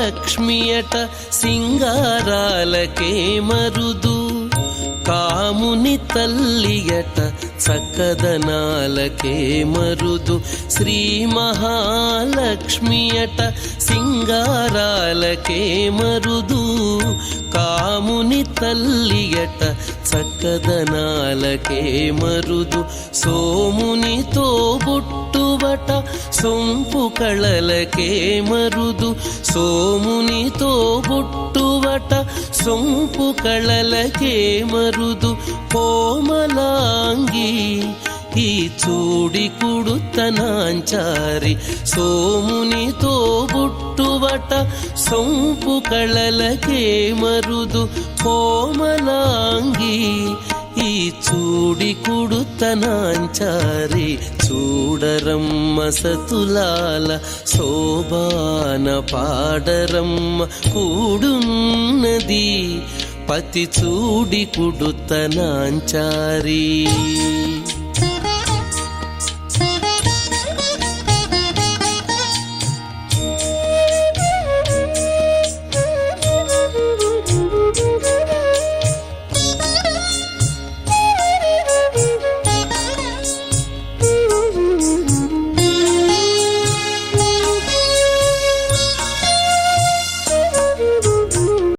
లక్ష్మియట సింగారాలకే మరుదు, కాముని తల్లియట చక్కదనాలకే మరుదు. శ్రీ మహాలక్ష్మియట సింగారాలకే మరుదు, కాముని తల్లియట చక్కదనాలకే మరుదు. సోమునితో బుట్టువట సొంపు కళలకే మరుదు, సోమునితో బుట్టువట సొంపు కళలకే మరుదు. కోమలాంగి ఈ చూడి కుడుతనాంచారి, సోమునితో బుట్టువట సొంపు కళలకే మరుదు. కోమలాంగి ఈ చూడి కుడుతనాంచారి, చూడరమ్మ సతులాల శోభాన పాడరమ్మ కూడున్నది పతి చూడి కుడుతనాంచారి.